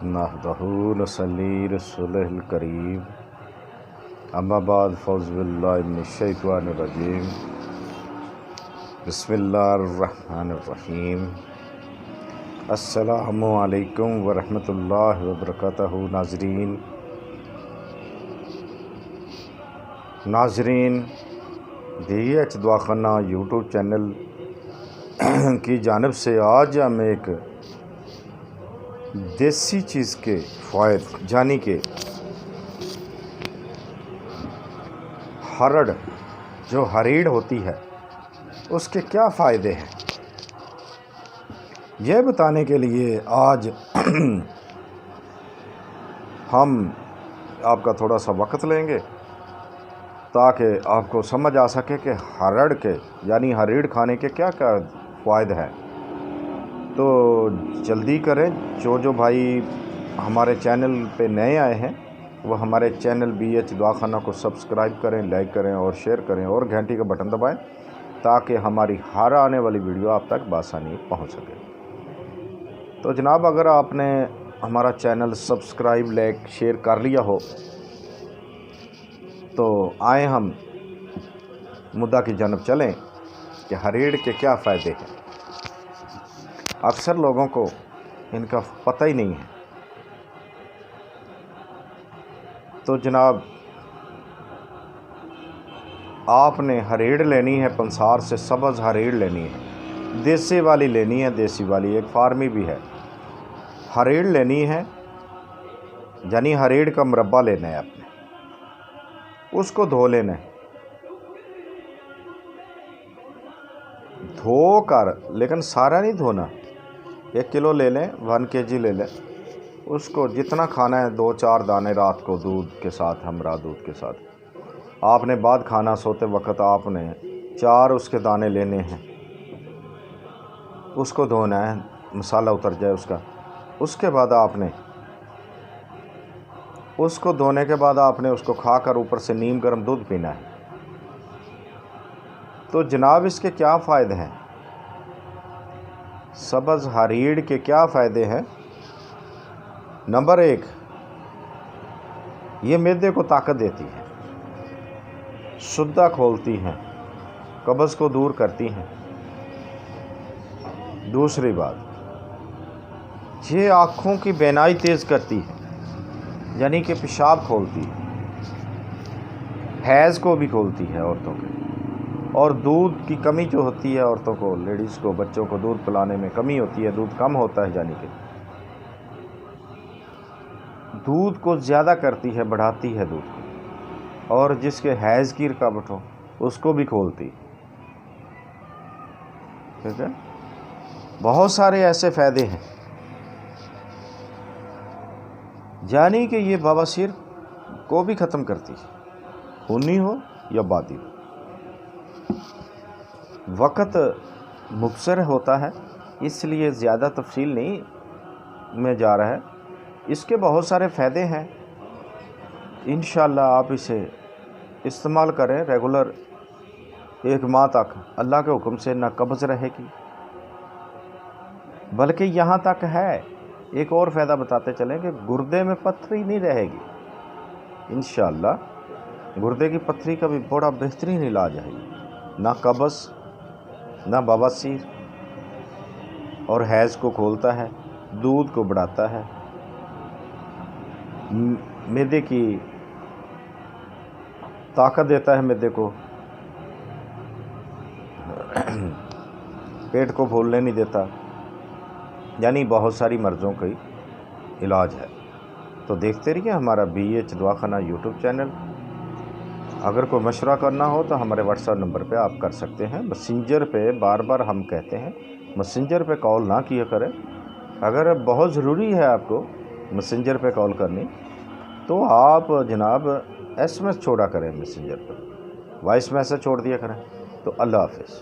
نحمدہ نصلی رسولہ الکریم اما بعد فاعوذ باللہ من الشیطان الرجیم بسم اللہ الرحمن الرحیم السلام علیکم ورحمۃ اللہ وبرکاتہ۔ ناظرین ڈی ایچ دواخانہ یوٹیوب چینل کی جانب سے آج ہم ایک دیسی چیز کے فوائد یعنی کہ ہرڑ جو ہریڑ ہوتی ہے اس کے کیا فائدے ہیں یہ بتانے کے لیے آج ہم آپ کا تھوڑا سا وقت لیں گے تاکہ آپ کو سمجھ آ سکے کہ ہرڑ کے یعنی ہریڑ کھانے کے کیا کیا فوائد ہیں۔ تو جلدی کریں، جو بھائی ہمارے چینل پہ نئے آئے ہیں وہ ہمارے چینل بی ایچ دواخانہ کو سبسکرائب کریں، لائک کریں اور شیئر کریں اور گھنٹی کا بٹن دبائیں تاکہ ہماری ہر آنے والی ویڈیو آپ تک بآسانی پہنچ سکے۔ تو جناب اگر آپ نے ہمارا چینل سبسکرائب لائک شیئر کر لیا ہو تو آئیں ہم مدعا کی جانب چلیں کہ ہریڑ کے کیا فائدے ہیں۔ اکثر لوگوں کو ان کا پتہ ہی نہیں ہے۔ تو جناب آپ نے ہریڑ لینی ہے، پنسار سے سبز ہریڑ لینی ہے، دیسی والی لینی ہے، دیسی والی ایک فارمی بھی ہے۔ ہریڑ لینی ہے یعنی ہریڑ کا مربع لینا ہے، آپ نے اس کو دھو لینا ہے، دھو کر لیکن سارا نہیں دھونا، 1 کلو لے لیں، 1 kg لے لیں، اس کو جتنا کھانا ہے 2-4 دانے رات کو دودھ کے ساتھ، ہمراہ دودھ کے ساتھ آپ نے بعد کھانا سوتے وقت آپ نے 4 اس کے دانے لینے ہیں، اس کو دھونا ہے، مسالہ اتر جائے اس کا۔ اس کے بعد آپ نے اس کو دھونے کے بعد آپ نے اس کو کھا کر اوپر سے نیم گرم دودھ پینا ہے۔ تو جناب اس کے کیا فائدے ہیں؟ سبز ہریڑ کے کیا فائدے ہیں؟ نمبر 1، یہ معدے کو طاقت دیتی ہے، شدہ کھولتی ہیں، قبض کو دور کرتی ہیں۔ دوسری بات، یہ آنکھوں کی بینائی تیز کرتی ہے یعنی کہ پیشاب کھولتی ہے، حیض کو بھی کھولتی ہے عورتوں کے، اور دودھ کی کمی جو ہوتی ہے عورتوں کو، لیڈیز کو، بچوں کو دودھ پلانے میں کمی ہوتی ہے، دودھ کم ہوتا ہے یعنی کہ دودھ کو زیادہ کرتی ہے، بڑھاتی ہے دودھ کو، اور جس کے حیض کی رکاوٹ ہو اس کو بھی کھولتی۔ ٹھیک ہے، بہت سارے ایسے فائدے ہیں، یعنی کہ یہ بواسیر کو بھی ختم کرتی ہے، خونی ہو یا بادی ہو۔ وقت مختصر ہوتا ہے اس لیے زیادہ تفصیل نہیں میں جا رہا ہے، اس کے بہت سارے فائدے ہیں۔ انشاءاللہ آپ اسے استعمال کریں ریگولر 1 ماہ تک، اللہ کے حکم سے نہ قبض رہے گی بلکہ یہاں تک ہے، ایک اور فائدہ بتاتے چلیں کہ گردے میں پتھری نہیں رہے گی انشاءاللہ۔ گردے کی پتھری کا بھی بڑا بہترین علاج ہے، نہ قبض نہ بواسیر، اور حیض کو کھولتا ہے، دودھ کو بڑھاتا ہے، معدے کی طاقت دیتا ہے، معدے کو پیٹ کو پھولنے نہیں دیتا، یعنی بہت ساری مرضوں کا علاج ہے۔ تو دیکھتے رہیے ہمارا بی ایچ دواخانہ یوٹیوب چینل۔ اگر کوئی مشورہ کرنا ہو تو ہمارے واٹس ایپ نمبر پہ آپ کر سکتے ہیں۔ میسنجر پہ بار بار ہم کہتے ہیں میسنجر پہ کال نہ کیا کریں، اگر بہت ضروری ہے آپ کو میسنجر پہ کال کرنی تو آپ جناب SMS چھوڑا کریں، میسنجر پہ وائس میسج چھوڑ دیا کریں۔ تو اللہ حافظ۔